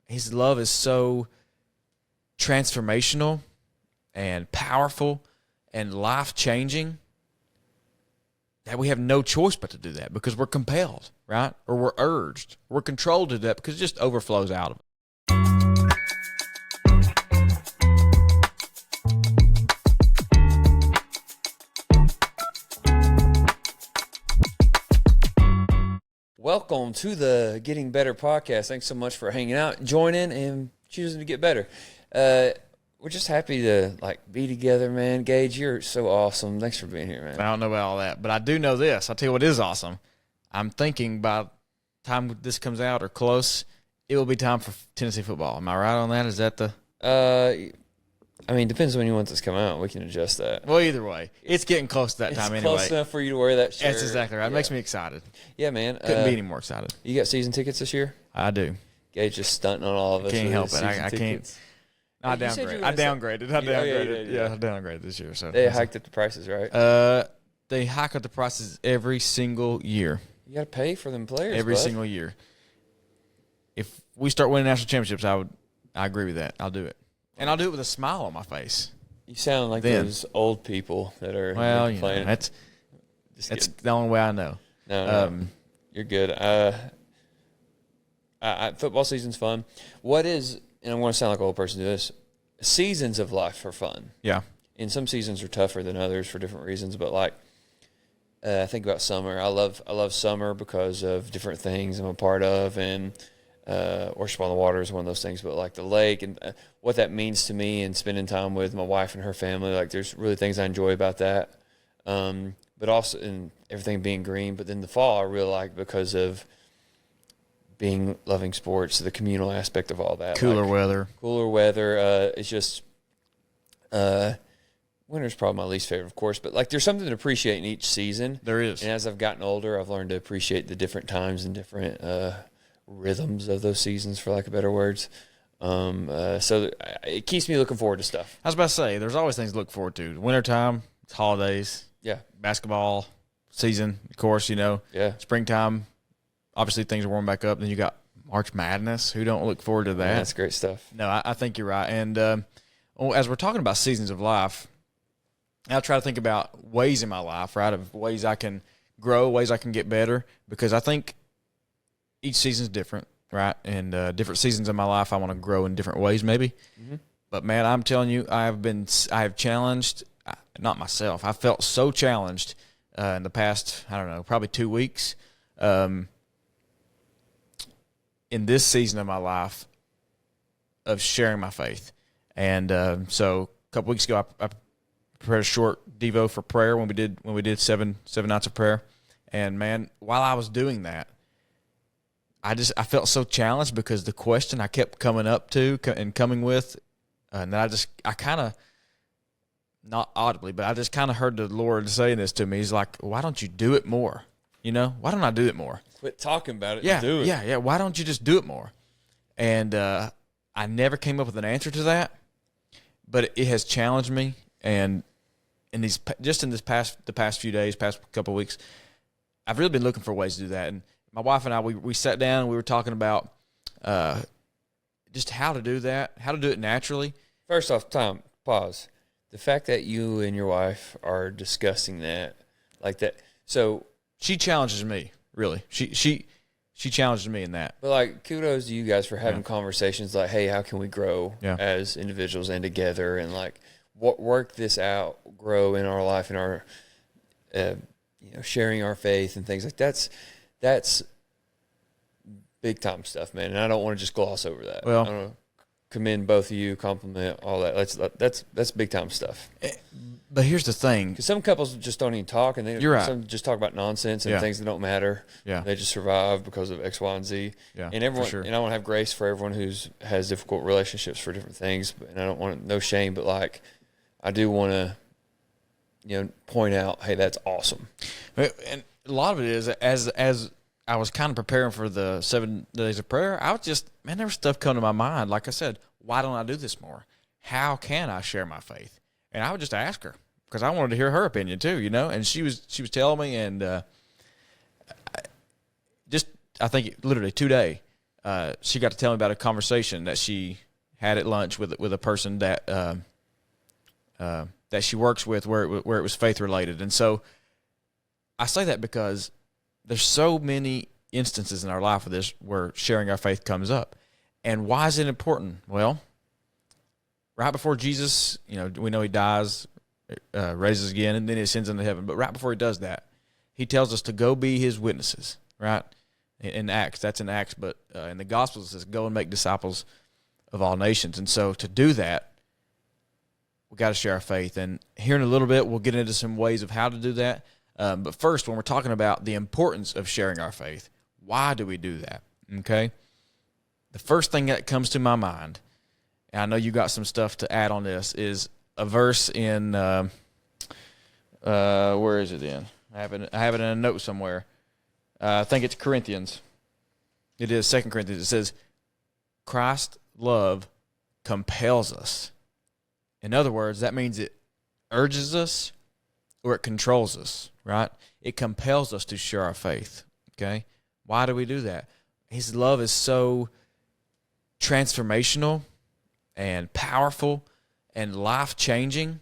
his love is so transformational and powerful and life-changing that we have no choice but to do that because we're compelled, right? Or we're urged. We're controlled to do that because it just overflows out of it. Welcome to the Getting Better podcast. Thanks so much for hanging out, joining, and choosing to get better. We're just happy to be together, man. Gage, you're so awesome. Thanks for being here, man. I don't know about all that, but I do know this. I'll tell you what is awesome. I'm thinking by the time this comes out or close, it will be time for Tennessee football. Am I right on that? Is that the... depends when you want this to come out. We can adjust that. Well, either way, it's getting close to that time anyway. It's close enough for you to wear that shirt. That's exactly right. Yeah. It makes me excited. Yeah, man. Couldn't be any more excited. You got season tickets this year? I do. Gage just stunting on all of us. Can't help it. I can't. I downgraded. I downgraded. Yeah, I downgraded this year. So they hiked up the prices, right? They hike up the prices every single year. You got to pay for them players every single year. If we start winning national championships, I agree with that. I'll do it, and I'll do it with a smile on my face. You sound like those old people that are playing. That's the only way I know. No, you're good. Football season's fun. What is, and I'm going to sound like an old person to do this, seasons of life are fun. Yeah. And some seasons are tougher than others for different reasons, but I think about summer. I love summer because of different things I'm a part of, and Worship on the Water is one of those things, but the lake and what that means to me and spending time with my wife and her family, there's really things I enjoy about that. But also in everything being green, but then the fall I really like because of loving sports, the communal aspect of all that. Cooler weather. It's just winter's probably my least favorite, of course, but there's something to appreciate in each season. There is. And as I've gotten older, I've learned to appreciate the different times and different rhythms of those seasons, for lack of better words. So it keeps me looking forward to stuff. I was about to say, there's always things to look forward to. Wintertime, it's holidays. Yeah. Basketball season, of course, Yeah. Springtime, obviously things are warming back up. Then you got March Madness. Who don't look forward to that? Yeah, that's great stuff. No, I think you're right. And as we're talking about seasons of life, I'll try to think about ways in my life, right, of ways I can grow, ways I can get better, because I think each season's different, right? And different seasons of my life, I want to grow in different ways maybe. Mm-hmm. But, man, I'm telling you, I have challenged, not myself, I felt so challenged in the past, I don't know, probably 2 weeks in this season of my life of sharing my faith. And so a couple weeks ago, I prepared a short devo for prayer when we did seven nights of prayer. And, man, while I was doing that, I felt so challenged because the question I kept coming up to and coming with, and I kind of, not audibly, but I just kind of heard the Lord saying this to me. He's like, why don't you do it more? Why don't I do it more? Quit talking about it and do it. Yeah. Why don't you just do it more? And I never came up with an answer to that, but it has challenged me. And the past few days, past couple of weeks, I've really been looking for ways to do that. And my wife and I, we sat down and we were talking about just how to do that, how to do it naturally. First off, Tom, pause. The fact that you and your wife are discussing that, like that, so she challenges me, really. She challenges me in that. But kudos to you guys for having conversations like, hey, how can we grow as individuals and together, and work this out, grow in our life and our sharing our faith and things like that's big time stuff, man. And I don't want to just gloss over that. Well, I don't know. Commend both of you, compliment all that. That's big time stuff. But here's the thing: because some couples just don't even talk, and some just talk about nonsense and things that don't matter. Yeah, they just survive because of X, Y, and Z. Yeah, and everyone. Sure. And I want to have grace for everyone has difficult relationships for different things, and I don't want no shame, but I do want to, point out, hey, that's awesome. And a lot of it is as I was kind of preparing for the 7 days of prayer, I was just, man, there was stuff coming to my mind. Like I said, why don't I do this more? How can I share my faith? And I would just ask her because I wanted to hear her opinion too, And she was telling me, and I think literally today, she got to tell me about a conversation that she had at lunch with a person that that she works with, where it was faith related. And so I say that because there's so many instances in our life of this where sharing our faith comes up. And why is it important? Well, right before Jesus, we know he dies, raises again, and then he ascends into heaven. But right before he does that, he tells us to go be his witnesses, right? In Acts, that's in Acts, but in the Gospels it says, go and make disciples of all nations. And so to do that, we got to share our faith. And here in a little bit, we'll get into some ways of how to do that. But first, when we're talking about the importance of sharing our faith, why do we do that? Okay? The first thing that comes to my mind, and I know you got some stuff to add on this, is a verse in, where is it in? I have it in a note somewhere. I think it's Corinthians. It is 2 Corinthians. It says, Christ's love compels us. In other words, that means it urges us or it controls us, right? It compels us to share our faith, okay? Why do we do that? His love is so transformational and powerful and life-changing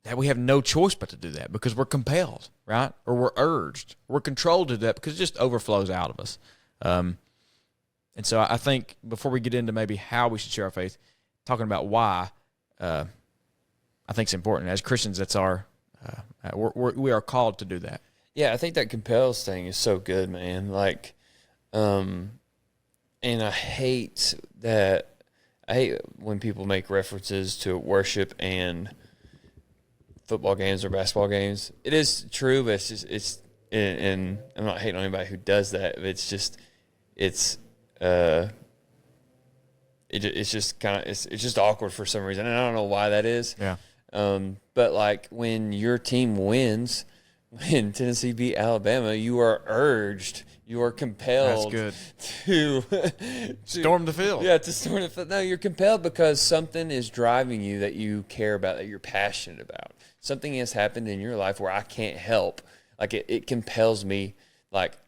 that we have no choice but to do that because we're compelled, right? Or we're urged. We're controlled to do that because it just overflows out of us. And so I think before we get into maybe how we should share our faith, talking about why, I think it's important. As Christians, that's we are called to do that. Yeah, I think that compels thing is so good, man. Like, and I hate when people make references to worship and football games or basketball games. It is true, but and I'm not hating on anybody who does that. But it's just awkward for some reason, and I don't know why that is. Yeah. But like when your team wins, when Tennessee beat Alabama, you are urged, you are compelled to storm the field. Yeah, to storm the field. No, you're compelled because something is driving you that you care about, that you're passionate about. Something has happened in your life where I can't help. Like it compels me. Like,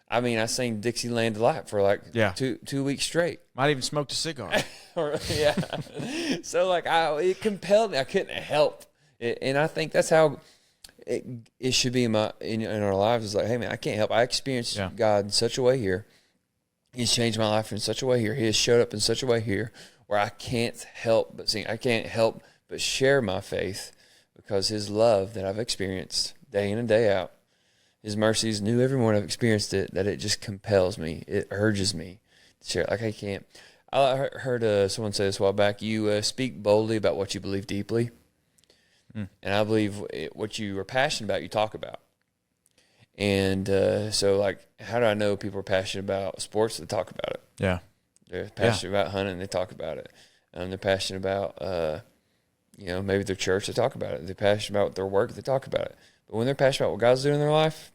I mean, I sang Dixieland Delight for like 2 weeks straight. Might even smoked a cigar. Yeah. So like it compelled me. I couldn't help it, and I think that's how it should be in our lives. Is like, hey man, I can't help. I experienced God in such a way here. He's changed my life in such a way here. He has showed up in such a way here where I can't help but sing. I can't help but share my faith because His love that I've experienced day in and day out, His mercies, new every morning I've experienced it, that it just compels me. It urges me to share. Like I can't. I heard someone say this a while back, you speak boldly about what you believe deeply. And I believe what you are passionate about, you talk about. And so, like, how do I know people are passionate about sports? They talk about it. Yeah. They're passionate about hunting. They talk about it. They're passionate about, maybe their church. They talk about it. They're passionate about their work. They talk about it. But when they're passionate about what God's doing in their life,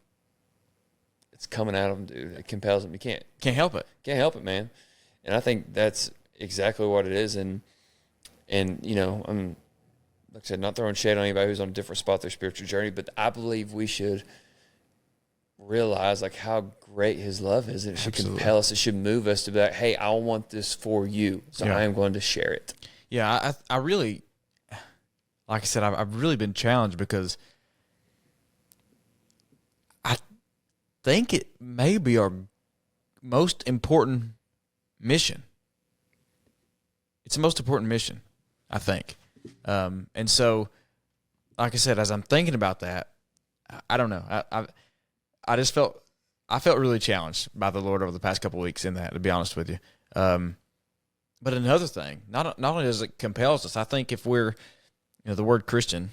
it's coming out of them, dude. It compels them. You can't help it. Can't help it, man. And I think that's exactly what it is. And I'm, like I said, not throwing shade on anybody who's on a different spot in their spiritual journey, but I believe we should realize like how great His love is. And it should compel us. It should move us to be like, hey, I want this for you. So I am going to share it. Yeah. I really, like I said, I've really been challenged because I think it may be our most important mission. It's the most important mission, I think. And so, like I said, as I'm thinking about that, I don't know. I just felt really challenged by the Lord over the past couple of weeks in that, to be honest with you. But another thing, not only does it compels us, I think if we're, the word Christian,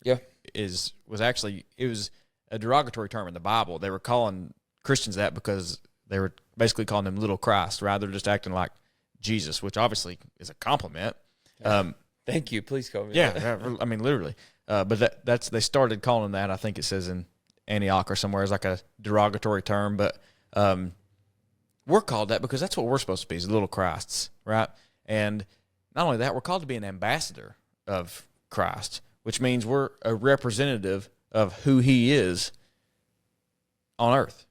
was actually a derogatory term in the Bible. They were calling Christians that because they were basically calling them little Christ, rather than just acting like Jesus, which obviously is a compliment. Thank you. Please call me. Yeah, I mean literally. But they started calling that. I think it says in Antioch or somewhere as like a derogatory term. But we're called that because that's what we're supposed to be, is little Christs, right? And not only that, we're called to be an ambassador of Christ, which means we're a representative of who He is on earth,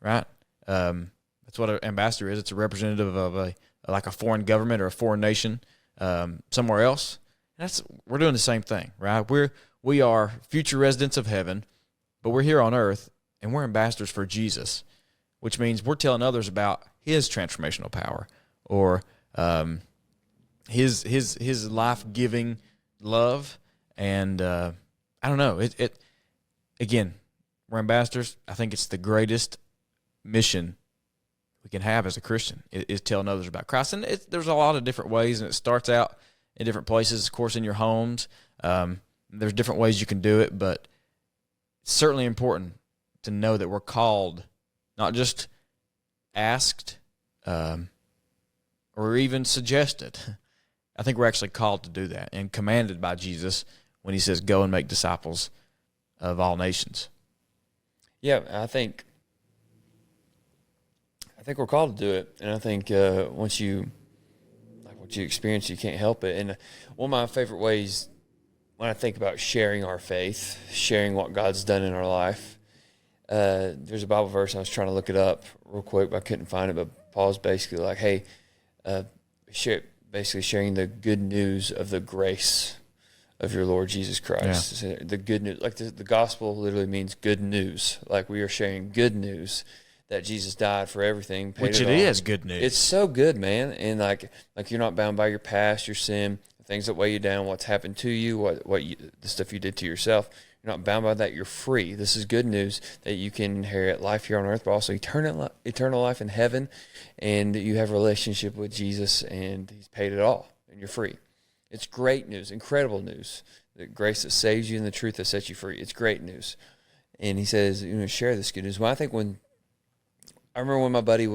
right? That's what an ambassador is. It's a representative of a foreign government or a foreign nation somewhere else. We're doing the same thing, right? We are future residents of heaven, but we're here on earth, and we're ambassadors for Jesus, which means we're telling others about his transformational power or his life-giving love. And I don't know. Again, we're ambassadors. I think it's the greatest mission we can have as a Christian is telling others about Christ. And there's a lot of different ways, and it starts out in different places, of course, in your homes. There's different ways you can do it, but it's certainly important to know that we're called, not just asked or even suggested. I think we're actually called to do that and commanded by Jesus when he says, go and make disciples of all nations. Yeah, I think we're called to do it, and I think once you experience, you can't help it. And one of my favorite ways when I think about sharing our faith, sharing what God's done in our life, there's a Bible verse. I was trying to look it up real quick, but I couldn't find it. But Paul's basically like, hey, sharing the good news of the grace of your Lord Jesus Christ. Yeah. The good news, like the gospel literally means good news. Like we are sharing good news that Jesus died for everything. Which it is good news. It's so good, man. And like you're not bound by your past, your sin, things that weigh you down, what's happened to you, the stuff you did to yourself. You're not bound by that. You're free. This is good news that you can inherit life here on earth, but also eternal life in heaven. And you have a relationship with Jesus, and he's paid it all, and you're free. It's great news, incredible news. The grace that saves you and the truth that sets you free. It's great news. And he says, share this good news. Well, I remember when my buddy,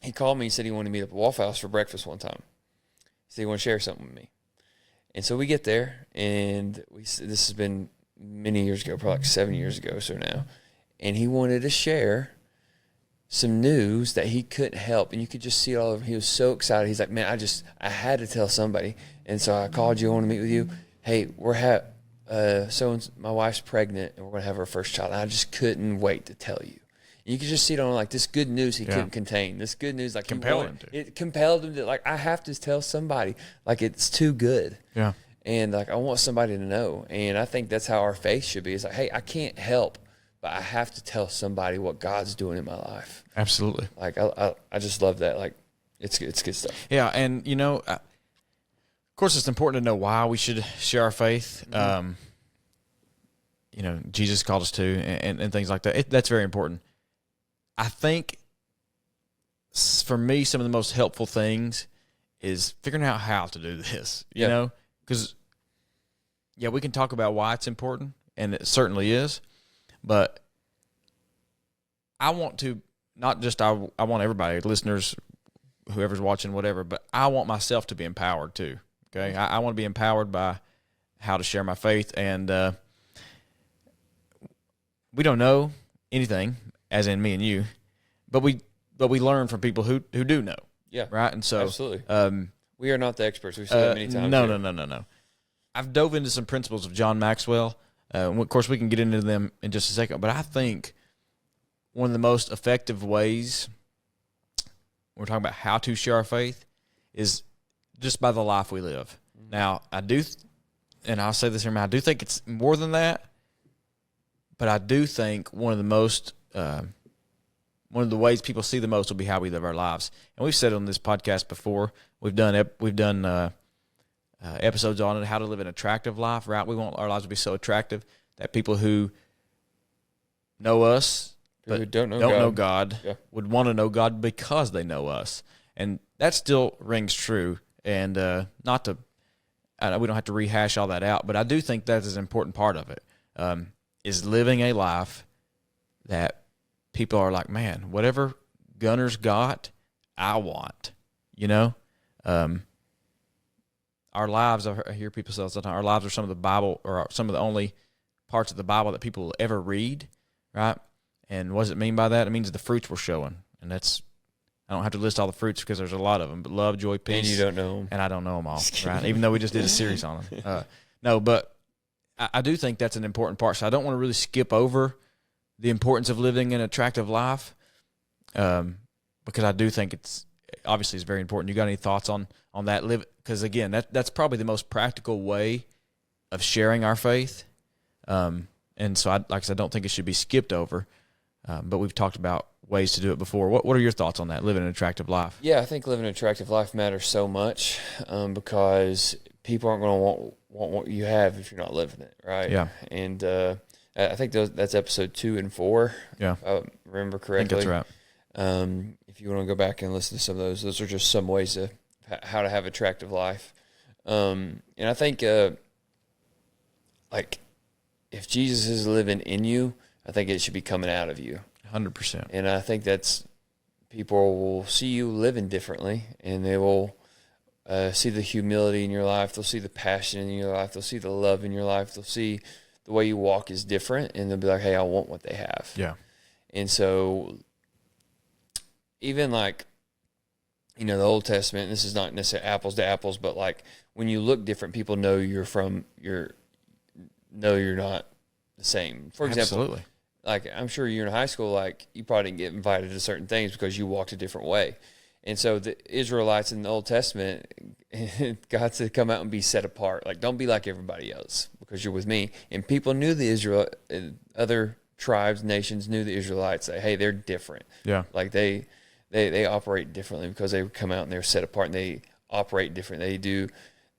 he called me and said he wanted to meet up at Waffle House for breakfast one time. He said he wanted to share something with me. And so we get there, and this has been many years ago, probably like 7 years ago or so now. And he wanted to share some news that he couldn't help. And you could just see it all over. He was so excited. He's like, man, I had to tell somebody. And so I called you. I want to meet with you. Hey, my wife's pregnant, and we're going to have our first child. And I just couldn't wait to tell you. You could just see it on like this good news he couldn't contain. This good news, like it compelled him to like, I have to tell somebody. Like it's too good. Yeah. And like I want somebody to know. And I think that's how our faith should be. It's like, hey, I can't help, but I have to tell somebody what God's doing in my life. Absolutely. Like I just love that. Like it's good stuff. Yeah, and of course, it's important to know why we should share our faith. Mm-hmm. Jesus called us to, and things like that. That's very important. I think, for me, some of the most helpful things is figuring out how to do this, because, we can talk about why it's important, and it certainly is, but I want to, not just I want everybody, listeners, whoever's watching, whatever, but I want myself to be empowered too, okay? I want to be empowered by how to share my faith, and we don't know anything, as in me and you, but we learn from people who do know. Yeah. Right? And so absolutely. We are not the experts. We've said that many times. No. I've dove into some principles of John Maxwell. Of course, we can get into them in just a second, but I think one of the most effective ways when we're talking about how to share our faith is just by the life we live. Mm-hmm. Now, and I'll say this here, I do think it's more than that, but I do think one of the ways people see the most will be how we live our lives. And we've said on this podcast before, we've done episodes on it, how to live an attractive life, right? We want our lives to be so attractive that people who know us but who don't know God would want to know God because they know us. And that still rings true. And we don't have to rehash all that out, but I do think that is an important part of it, is living a life that people are like, man, whatever Gunner's got, I want, our lives, I hear people say all the time, our lives are some of the Bible, or some of the only parts of the Bible that people will ever read, right? And what does it mean by that? It means the fruits we're showing. And I don't have to list all the fruits because there's a lot of them, but love, joy, peace. And you don't know them. And I don't know them all, right? Even though we just did a series on them. No, but I do think that's an important part. So I don't want to really skip over the importance of living an attractive life, because I do think it's very important. You got any thoughts on that? Because again, that's probably the most practical way of sharing our faith. And so, like I said, I don't think it should be skipped over. But we've talked about ways to do it before. What are your thoughts on that, living an attractive life? Yeah, I think living an attractive life matters so much, because people aren't going to want what you have if you're not living it, right? Yeah. And I think that's episode 2 and 4. Yeah. If I remember correctly. I think that's right. If you want to go back and listen to some of those are just some ways to how to have an attractive life. And I think like if Jesus is living in you, I think it should be coming out of you. 100%. And I think people will see you living differently, and they will see the humility in your life. They'll see the passion in your life. They'll see the love in your life. They'll see the way you walk is different, and they'll be like, hey, I want what they have. Yeah. And so even like, the Old Testament, this is not necessarily apples to apples, but like when you look different, people know you're not the same. For example, absolutely. Like I'm sure you're in high school, like you probably didn't get invited to certain things because you walked a different way. And so the Israelites in the Old Testament, God said, come out and be set apart. Like, don't be like everybody else because you're with me. And people knew other tribes, nations knew the Israelites. Like, hey, they're different. Yeah. Like they operate differently because they come out and they're set apart and they operate different. They do,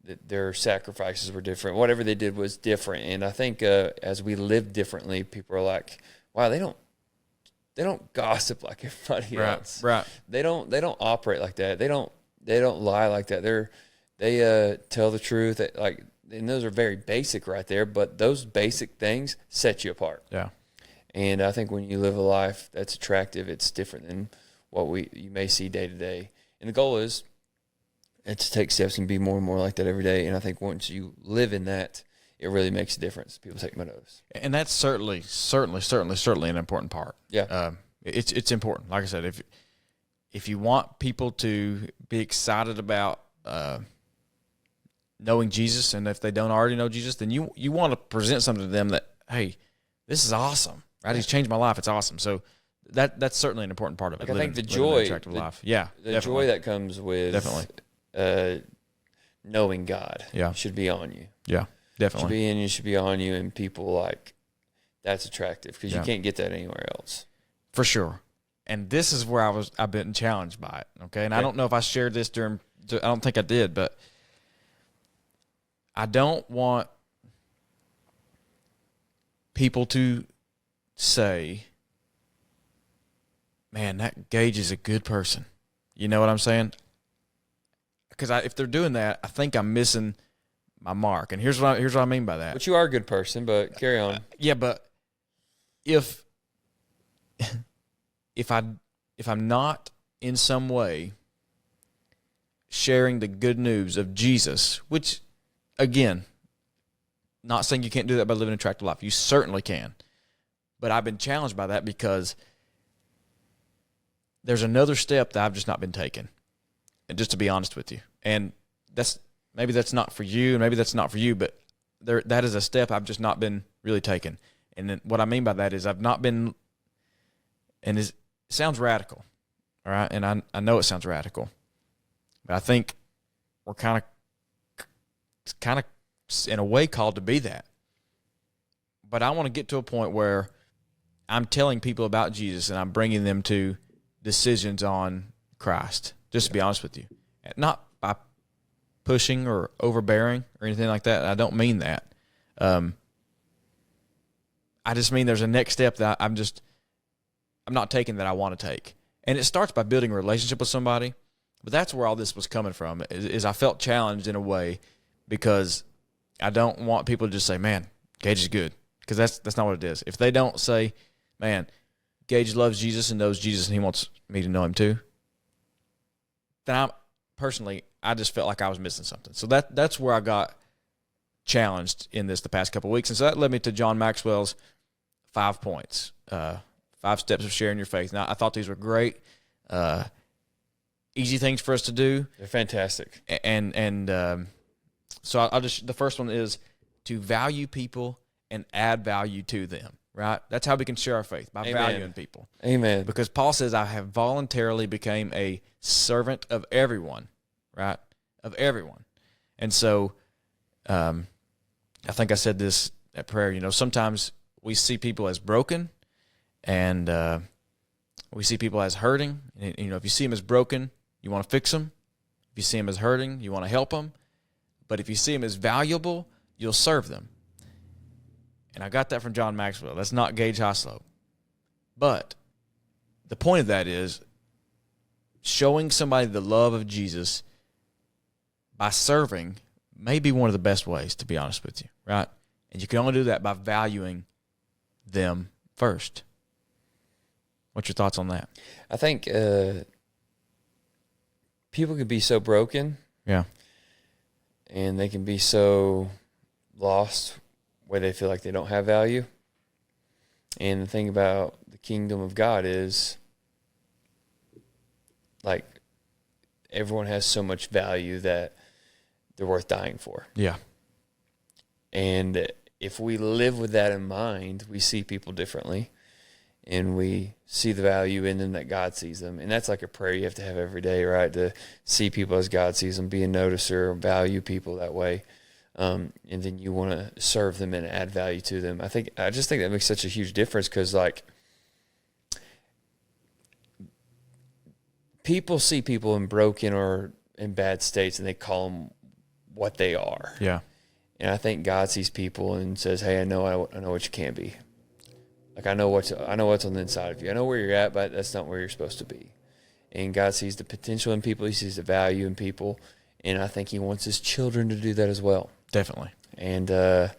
their sacrifices were different. Whatever they did was different. And I think as we live differently, people are like, wow, they don't gossip like everybody else. Right. They don't operate like that. They don't lie like that. They tell the truth. And those are very basic right there, but those basic things set you apart. Yeah. And I think when you live a life that's attractive, it's different than what you may see day to day. And the goal is to take steps and be more and more like that every day. And I think once you live in that, it really makes a difference. People take my notice. And that's certainly an important part. Yeah. It's important. Like I said, if you want people to be excited about knowing Jesus, and if they don't already know Jesus, then you want to present something to them that, hey, this is awesome, right? He's changed my life. It's awesome. So that's certainly an important part of it. I think the joy, attractive life. Yeah, the joy that comes with knowing God, should be on you. Yeah, definitely. Should be on you, and people like that's attractive because you can't get that anywhere else. For sure. And this is where I've been challenged by it. Okay, and I don't know if I shared this I don't think I did, but I don't want people to say, man, that Gage is a good person. You know what I'm saying? Because if they're doing that, I think I'm missing my mark. And here's what I mean by that. But you are a good person, but carry on. Yeah, but if I'm not in some way sharing the good news of Jesus, which, again, not saying you can't do that by living an attractive life. You certainly can. But I've been challenged by that because there's another step that I've just not been taking, and just to be honest with you. And maybe that's not for you, and maybe that's not for you, but that is a step I've just not been really taking. And then what I mean by that is I've not been, and it sounds radical, all right? And I know it sounds radical, but I think we're kind of in a way called to be that. But I want to get to a point where I'm telling people about Jesus and I'm bringing them to decisions on Christ, just to be honest with you. Not by pushing or overbearing or anything like that. I don't mean that. I just mean there's a next step that I'm not taking that I want to take. And it starts by building a relationship with somebody. But that's where all this was coming from, is I felt challenged in a way because I don't want people to just say, man, Gage is good. Because that's not what it is. If they don't say, man, Gage loves Jesus and knows Jesus and he wants me to know him too, then I just felt like I was missing something. So that's where I got challenged in this the past couple of weeks. And so that led me to John Maxwell's 5 points, 5 steps of sharing your faith. Now, I thought these were great, easy things for us to do. They're fantastic. So I'll just, the first one is to value people and add value to them. right? That's how we can share our faith, by Amen. valuing people. Amen. Because Paul says, I have voluntarily became a servant of everyone, right? Of everyone. And so I think I said this at prayer, sometimes we see people as broken and we see people as hurting. And, if you see them as broken, you want to fix them. If you see them as hurting, you want to help them. But if you see them as valuable, you'll serve them. And I got that from John Maxwell. That's not Gage Hoslow. But the point of that is showing somebody the love of Jesus by serving may be one of the best ways, to be honest with you, right? And you can only do that by valuing them first. What's your thoughts on that? I think people can be so broken. Yeah. And they can be so lost where they feel like they don't have value. And the thing about the kingdom of God is, like, everyone has so much value that they're worth dying for. Yeah. And if we live with that in mind, we see people differently and we see the value in them that God sees them. And that's like a prayer you have to have every day, right? To see people as God sees them, be a noticer, value people that way. And then you want to serve them and add value to them. I just think that makes such a huge difference because, like, people see people in broken or in bad states and they call them what they are. Yeah. And I think God sees people and says, "Hey, I know what you can be. Like, I know what's on the inside of you. I know where you're at, but that's not where you're supposed to be." And God sees the potential in people. He sees the value in people. And I think he wants his children to do that as well. Definitely. And I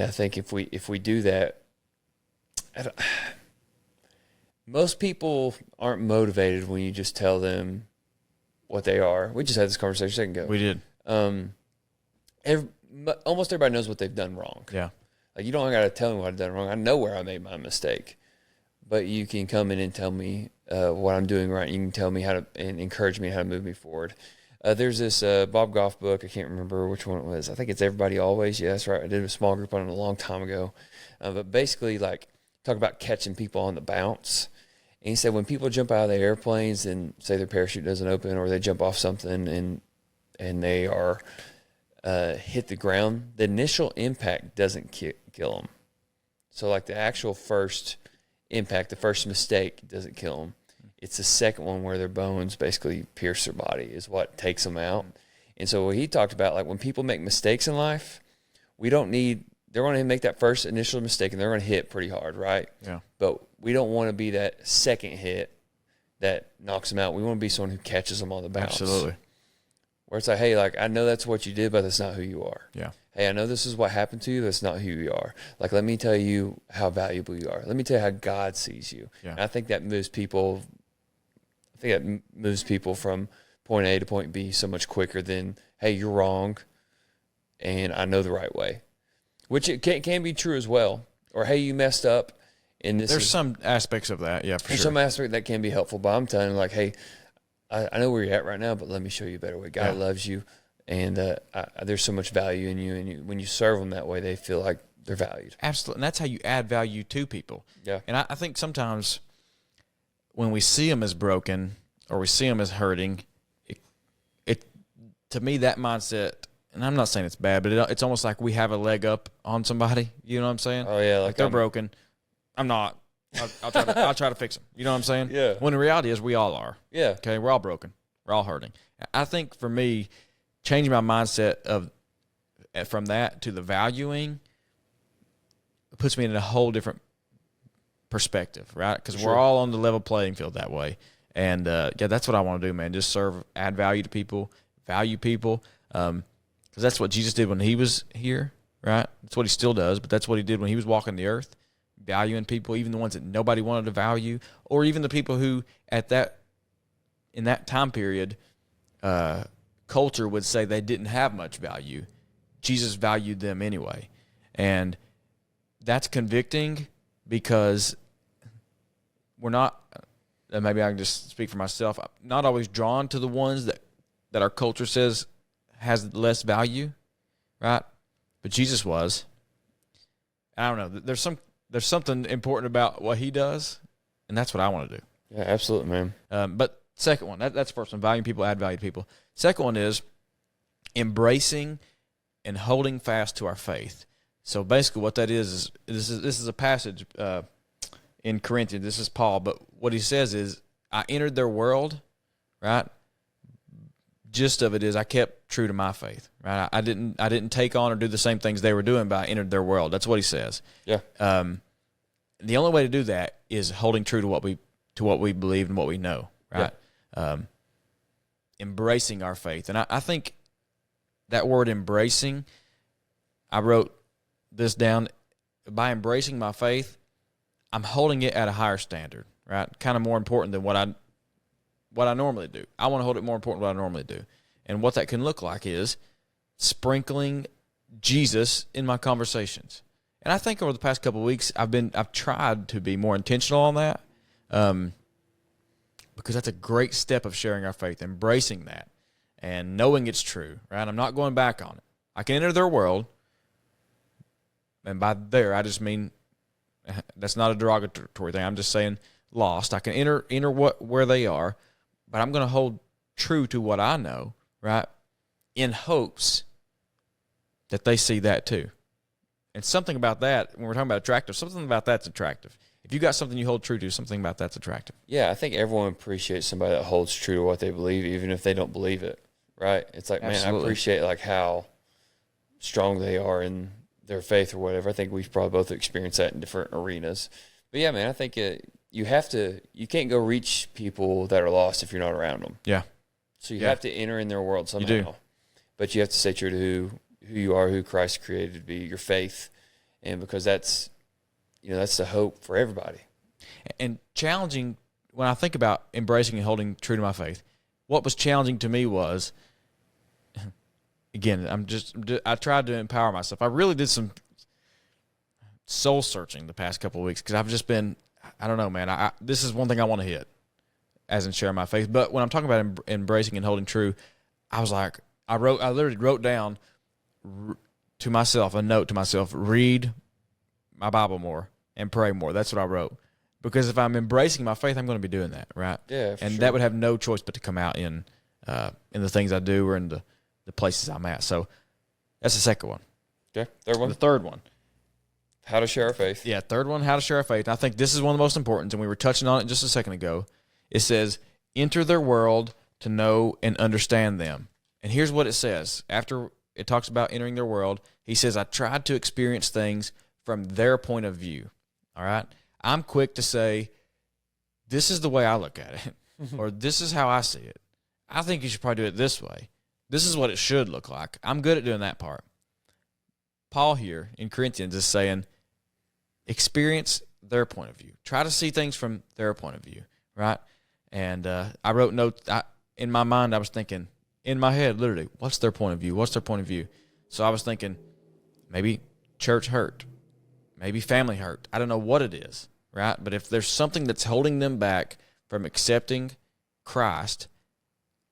think if we do that, most people aren't motivated when you just tell them what they are. We just had this conversation a second ago. We did. Almost everybody knows what they've done wrong. Yeah. Like, you don't got to tell me what I've done wrong. I know where I made my mistake. But you can come in and tell me what I'm doing right. You can tell me how to, and encourage me how to move me forward. There's this Bob Goff book. I can't remember which one it was. I think it's Everybody Always. Yeah, that's right. I did a small group on it a long time ago. But basically, like, talk about catching people on the bounce. And he said when people jump out of their airplanes and say their parachute doesn't open or they jump off something and they are hit the ground, the initial impact doesn't kill them. So, like, the actual first impact, the first mistake doesn't kill them. It's the second one where their bones basically pierce their body is what takes them out. And so what he talked about, like, when people make mistakes in life, they're going to make that first initial mistake and they're going to hit pretty hard, right? Yeah. But we don't want to be that second hit that knocks them out. We want to be someone who catches them on the bounce. Absolutely. Where it's like, hey, like, I know that's what you did, but that's not who you are. Yeah. Hey, I know this is what happened to you. That's not who you are. Like, let me tell you how valuable you are. Let me tell you how God sees you. Yeah. And I think that moves people. From point A to point B so much quicker than, hey, you're wrong, and I know the right way, which it can be true as well. Or, hey, you messed up, and There's some aspects of that, yeah, for there's sure. some aspect that can be helpful. But I'm telling you, like, hey, I know where you're at right now, but let me show you a better way. God loves you, and there's so much value in you, and when you serve them that way, they feel like they're valued. Absolutely, and that's how you add value to people. Yeah. And I think sometimes when we see them as broken or we see them as hurting, it to me, that mindset, and I'm not saying it's bad, but it's almost like we have a leg up on somebody. You know what I'm saying? Oh, yeah. Like they're broken. I'm not. I'll try to fix them. You know what I'm saying? Yeah. When the reality is we all are. Yeah. Okay, we're all broken. We're all hurting. I think for me, changing my mindset from that to the valuing puts me in a whole different perspective, right? Because Sure. we're all on the level playing field that way. And, that's what I want to do, man. Just serve, add value to people, value people. Because that's what Jesus did when he was here, right? That's what he still does, but that's what he did when he was walking the earth, valuing people, even the ones that nobody wanted to value, or even the people who in that time period, culture would say they didn't have much value. Jesus valued them anyway. And that's convicting because we're not, and maybe I can just speak for myself, I'm not always drawn to the ones that our culture says has less value, right? But Jesus was. I don't know. There's something important about what he does, and that's what I want to do. Yeah, absolutely, man. But second one, that's the first one. Valuing people, add value to people. Second one is embracing and holding fast to our faith. So basically, what that is this is a passage in Corinthians. This is Paul, but what he says is, I entered their world, right? Gist of it is, I kept true to my faith, right? I didn't take on or do the same things they were doing, but I entered their world. That's what he says. Yeah. The only way to do that is holding true to what we believe and what we know, right? Yeah. Embracing our faith, and I think that word embracing, I wrote this down. By embracing my faith, I'm holding it at a higher standard, right? Kind of more important than what I normally do. I want to hold it more important than what I normally do. And what that can look like is sprinkling Jesus in my conversations. And I think over the past couple of weeks, I've tried to be more intentional on that, because that's a great step of sharing our faith, embracing that and knowing it's true, right? I'm not going back on it. I can enter their world, and by there, I just mean, that's not a derogatory thing. I'm just saying lost. I can enter where they are, but I'm going to hold true to what I know, right, in hopes that they see that too. And something about that, when we're talking about attractive, something about that's attractive. If you got something you hold true to, something about that's attractive. Yeah, I think everyone appreciates somebody that holds true to what they believe, even if they don't believe it, right? It's like, Absolutely. Man, I appreciate like how strong they are in their faith or whatever. I think we've probably both experienced that in different arenas. But yeah, man, I think you can't go reach people that are lost if you're not around them. Yeah. So you have to enter in their world somehow. You do. But you have to stay true to who you are, who Christ created to be, your faith. And because that's the hope for everybody. And challenging, when I think about embracing and holding true to my faith, what was challenging to me was, again, I tried to empower myself. I really did some soul searching the past couple of weeks, because I've just been, I don't know, man. This is one thing I want to hit, as in sharing my faith. But when I'm talking about embracing and holding true, I was like, I literally wrote down to myself, a note to myself, read my Bible more and pray more. That's what I wrote. Because if I'm embracing my faith, I'm going to be doing that, right? Yeah, and that would have no choice but to come out in the things I do or in the places I'm at. So that's the second one. Okay, third one. The third one. How to share our faith. Yeah, third one, how to share our faith. And I think this is one of the most important, and we were touching on it just a second ago. It says, enter their world to know and understand them. And here's what it says. After it talks about entering their world, he says, I tried to experience things from their point of view. All right? I'm quick to say, this is the way I look at it, or this is how I see it. I think you should probably do it this way. This is what it should look like. I'm good at doing that part. Paul here in Corinthians is saying, experience their point of view. Try to see things from their point of view, right? And I wrote notes. In my mind, I was thinking, in my head, literally, what's their point of view? What's their point of view? So I was thinking, maybe church hurt. Maybe family hurt. I don't know what it is, right? But if there's something that's holding them back from accepting Christ,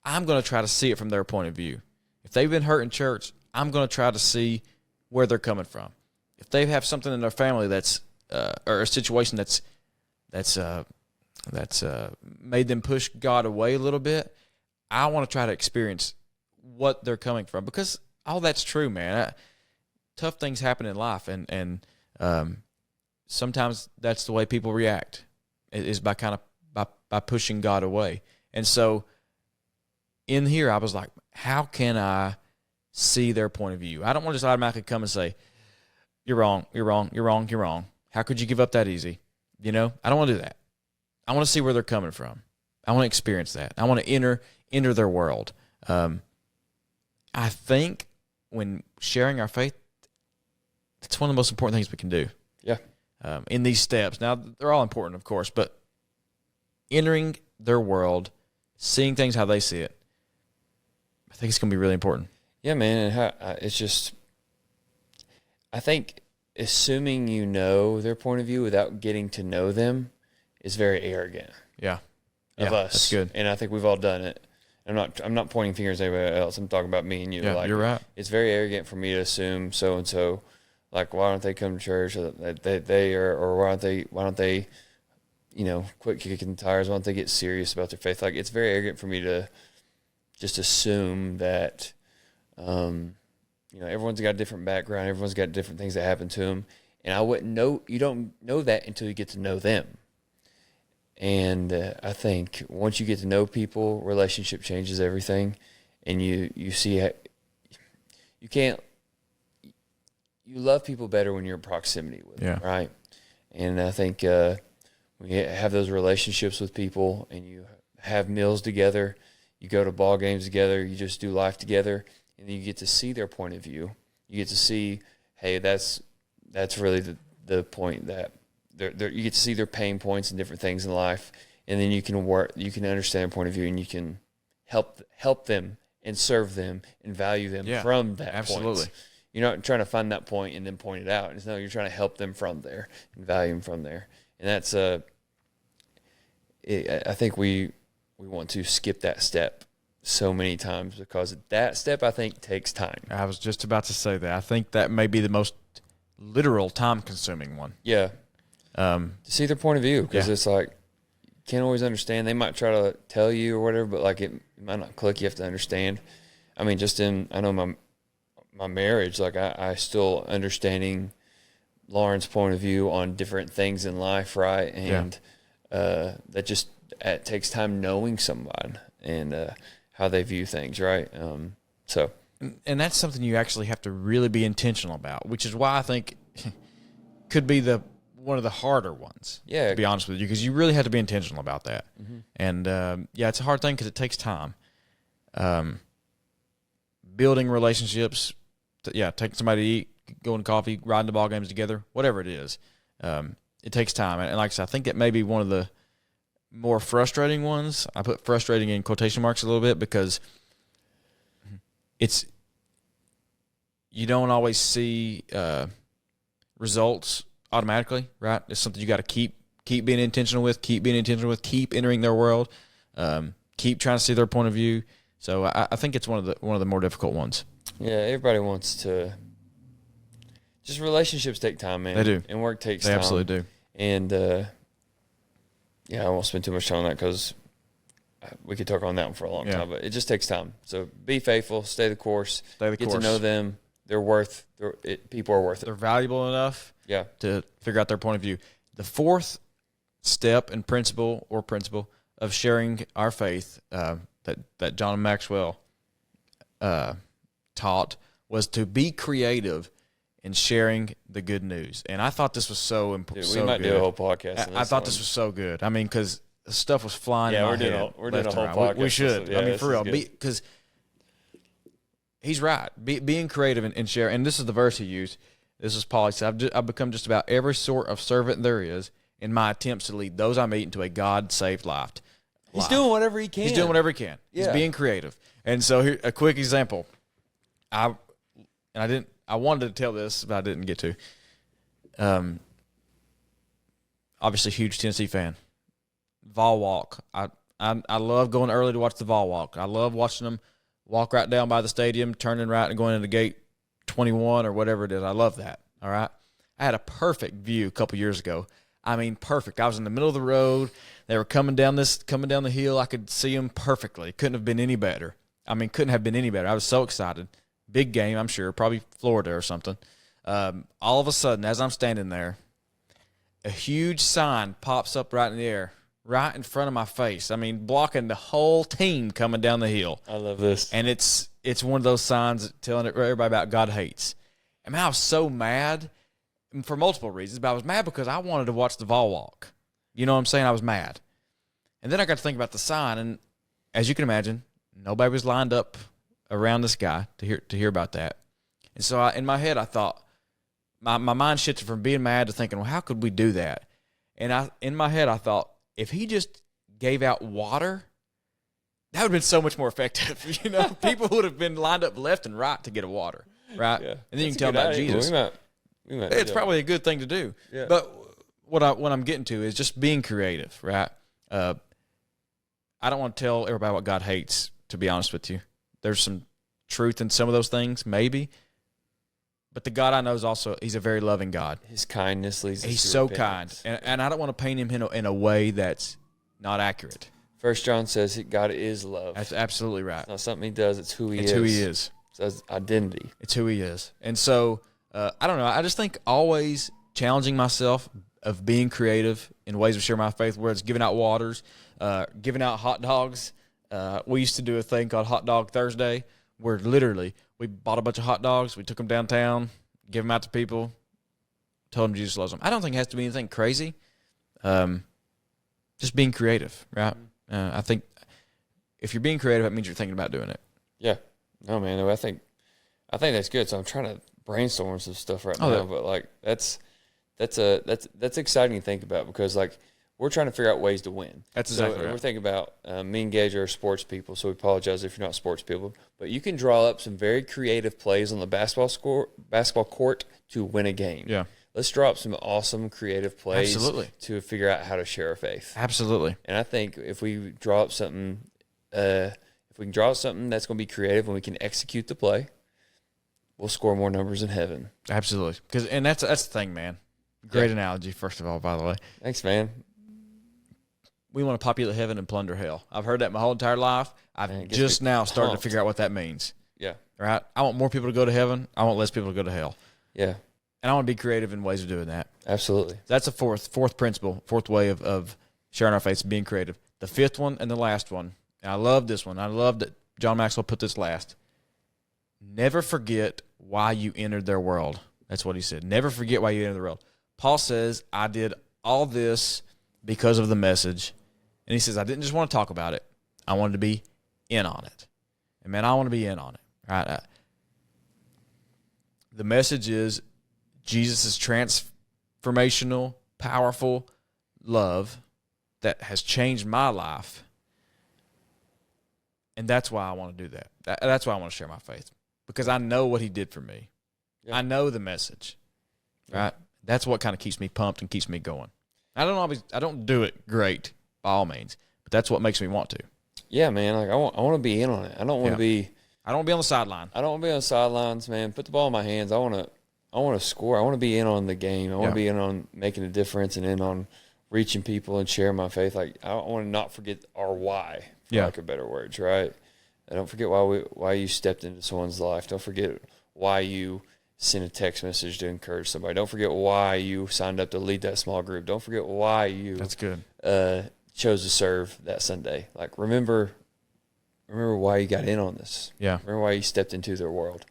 I'm going to try to see it from their point of view. If they've been hurt in church, I'm going to try to see where they're coming from. If they have something in their family that's or a situation that's made them push God away a little bit, I want to try to experience what they're coming from, because all that's true, man. Tough things happen in life, and sometimes that's the way people react, is by pushing God away. And so in here, I was like, how can I see their point of view? I don't want to just automatically come and say, you're wrong, you're wrong, you're wrong, you're wrong. How could you give up that easy? I don't want to do that. I want to see where they're coming from. I want to experience that. I want to enter their world. I think when sharing our faith, it's one of the most important things we can do. Yeah. In these steps. Now, they're all important, of course, but entering their world, seeing things how they see it, I think it's going to be really important. Yeah, man. And it's just, I think assuming you know their point of view without getting to know them is very arrogant. Yeah. Of us. That's good. And I think we've all done it. I'm not pointing fingers at anybody else. I'm talking about me and you. Yeah, you're right. It's very arrogant for me to assume so-and-so Like, why don't they come to church? Or or why don't they, quit kicking the tires? Why don't they get serious about their faith? Like, it's very arrogant for me to just assume that, everyone's got a different background. Everyone's got different things that happen to them. And I wouldn't know, you don't know that until you get to know them. And I think once you get to know people, relationship changes everything. And you see how, you love people better when you're in proximity with them, right? And I think when you have those relationships with people and you have meals together, you go to ball games together, you just do life together, and then you get to see their point of view. You get to see, hey, that's really the point that you get to see their pain points and different things in life, and then you can understand their point of view, and you can help them and serve them and value them from that absolutely. point. You're not trying to find that point and then point it out. No, you're trying to help them from there and value them from there. And that's I think we want to skip that step so many times because that step, I think, takes time. I was just about to say that. I think that may be the most literal time-consuming one. Yeah. To see their point of view, because it's like, you can't always understand. They might try to tell you or whatever, but like it might not click. You have to understand. I mean, I know my marriage, like I still understanding Lauren's point of view on different things in life, right? And that just it takes time knowing somebody and how they view things, right? And that's something you actually have to really be intentional about, which is why I think could be one of the harder ones. Yeah, to be honest with you, because you really have to be intentional about that. Mm-hmm. And it's a hard thing because it takes time. Building relationships, taking somebody to eat, going to coffee, riding the ball games together, whatever it is, it takes time. And like I said, I think it may be one of the more frustrating ones. I put frustrating in quotation marks a little bit because you don't always see results automatically, right? It's something you got to keep being intentional with, keep entering their world, keep trying to see their point of view. So I think it's one of the more difficult ones. Yeah, everybody wants to. Just relationships take time, man. They do, and work takes time. They absolutely do. And I won't spend too much time on that because we could talk on that one for a long time. But it just takes time. So be faithful, stay the course, get to know them. People are worth it. They're valuable enough, to figure out their point of view. The fourth step and principle of sharing our faith that John Maxwell taught was to be creative in sharing the good news. And I thought this was so important. We might do a whole podcast. I thought this was so good. I mean, because stuff was flying in my head. We're doing a whole podcast. We should. I mean, for real. Because he's right. Being creative and share. And this is the verse he used. This is Paul. He said, I've become just about every sort of servant there is in my attempts to lead those I meet into a God-saved life. He's doing whatever he can. He's doing whatever he can. He's being creative. And so here, a quick example. I wanted to tell this, but I didn't get to. Obviously, huge Tennessee fan. Vol walk. I love going early to watch the Vol walk. I love watching them walk right down by the stadium, turning right and going into gate 21 or whatever it is. I love that. All right. I had a perfect view a couple years ago. I mean, perfect. I was in the middle of the road. They were coming down the hill. I could see them perfectly. Couldn't have been any better. I was so excited. Big game, I'm sure, probably Florida or something. All of a sudden, as I'm standing there, a huge sign pops up right in the air, right in front of my face. I mean, blocking the whole team coming down the hill. I love this. And it's one of those signs telling everybody about God hates. I mean, I was so mad for multiple reasons, but I was mad because I wanted to watch the Vol walk. You know what I'm saying? I was mad. And then I got to think about the sign, and as you can imagine, nobody was lined up around this guy to hear about that. And so in my head, I thought, my mind shifted from being mad to thinking, well, how could we do that? And in my head, I thought, if he just gave out water, that would have been so much more effective. You know, people would have been lined up left and right to get a water, right? Yeah. And then you can tell about Jesus. We might it's probably a good thing to do. Yeah. But what I'm getting to is just being creative, right? I don't want to tell everybody what God hates, to be honest with you. There's some truth in some of those things, maybe. But the God I know is also, he's a very loving God. His kindness leads us He's to so repentance. kind. And I don't want to paint him in a way that's not accurate. 1 John says that God is love. That's absolutely right. It's not something he does, it's who he is. It's who he is. It's his identity. It's who he is. And so, I don't know. I just think always challenging myself of being creative in ways of sharing my faith, whether it's giving out waters, giving out hot dogs. We used to do a thing called Hot Dog Thursday, where literally we bought a bunch of hot dogs, we took them downtown, give them out to people, told them Jesus loves them. I don't think it has to be anything crazy. Just being creative, right? I think if you're being creative, it means you're thinking about doing it. Yeah. No, man. I think that's good. So I'm trying to brainstorm some stuff right now, but like that's exciting to think about because like we're trying to figure out ways to win. That's exactly right. We're thinking about me and Gage are sports people, so we apologize if you're not sports people. But you can draw up some very creative plays on the basketball court to win a game. Yeah. Let's draw up some awesome creative plays Absolutely. to figure out how to share our faith. Absolutely. And I think if we draw up something, that's going to be creative and we can execute the play, we'll score more numbers in heaven. Absolutely. And that's the thing, man. Great analogy, first of all, by the way. Thanks, man. We want to populate heaven and plunder hell. I've heard that my whole entire life. I've just now started to figure out what that means. Yeah. Right? I want more people to go to heaven. I want less people to go to hell. Yeah. And I want to be creative in ways of doing that. Absolutely. That's a fourth principle, fourth way of sharing our faith, being creative. The fifth one and the last one, and I love this one. I love that John Maxwell put this last. Never forget why you entered their world. That's what he said. Never forget why you entered the world. Paul says, I did all this because of the message. And he says, I didn't just want to talk about it. I wanted to be in on it. And, man, I want to be in on it. Right? The message is Jesus' transformational, powerful love that has changed my life. And that's why I want to do that. That's why I want to share my faith. Because I know what he did for me. Yeah. I know the message. Right? That's what kind of keeps me pumped and keeps me going. I don't do it great by all means, but that's what makes me want to. Yeah, man. Like I want to be in on it. I don't want to be on the sideline. I don't want to be on the sidelines, man. Put the ball in my hands. I want to score. I want to be in on the game. I want to be in on making a difference and in on reaching people and sharing my faith. Like I want to not forget our why, for lack of better words, right? I don't forget why you stepped into someone's life. Don't forget why you sent a text message to encourage somebody. Don't forget why you signed up to lead that small group. Don't forget why you That's good. Chose to serve that Sunday. Like remember why you got in on this. Yeah. Remember why you stepped into their world.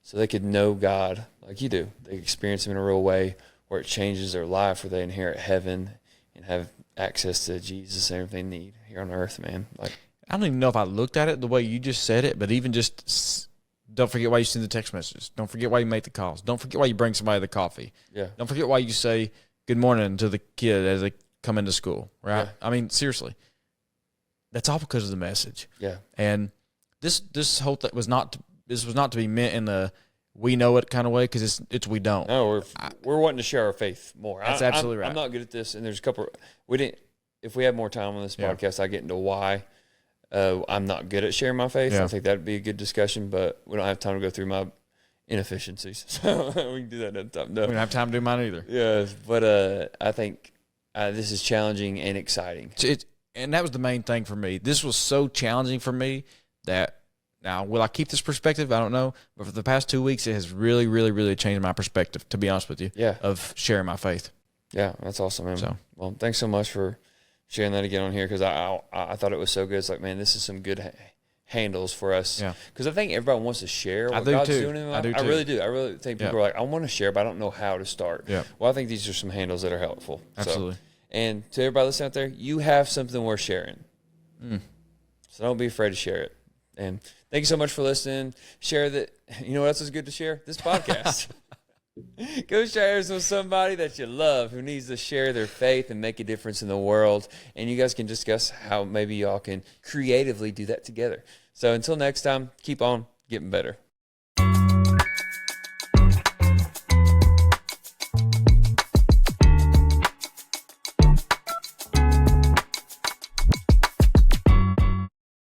So they could know God like you do. They experience him in a real way where it changes their life, where they inherit heaven and have access to Jesus and everything they need here on earth, man. Like I don't even know if I looked at it the way you just said it, but even just don't forget why you send the text messages. Don't forget why you make the calls. Don't forget why you bring somebody the coffee. Yeah. Don't forget why you say good morning to the kid as they come into school, right? Yeah. I mean, seriously. That's all because of the message. Yeah. And this whole thing was not to be meant in the we know it kind of way because it's we don't. No, we're wanting to share our faith more. That's absolutely right. I'm not good at this, and there's a couple. If we had more time on this podcast, I get into why I'm not good at sharing my faith. Yeah. I think that'd be a good discussion, but we don't have time to go through my inefficiencies, so we can do that another time. No. We don't have time to do mine either. Yeah, but I think this is challenging and exciting. And that was the main thing for me. This was so challenging for me that now, will I keep this perspective? I don't know. But for the past 2 weeks, it has really, really, really changed my perspective, to be honest with you, of sharing my faith. Yeah, that's awesome, man. So, well, thanks so much for sharing that again on here because I thought it was so good. It's like, man, this is some good handles for us. Yeah. Because I think everybody wants to share what God's doing in life. I really do. I really think people are like, I want to share, but I don't know how to start. Yeah. Well, I think these are some handles that are helpful. Absolutely. And to everybody listening out there, you have something worth sharing. So don't be afraid to share it. And thank you so much for listening. Share that. You know what else is good to share? This podcast. Go share this with somebody that you love who needs to share their faith and make a difference in the world. And you guys can discuss how maybe y'all can creatively do that together. So until next time, keep on getting better.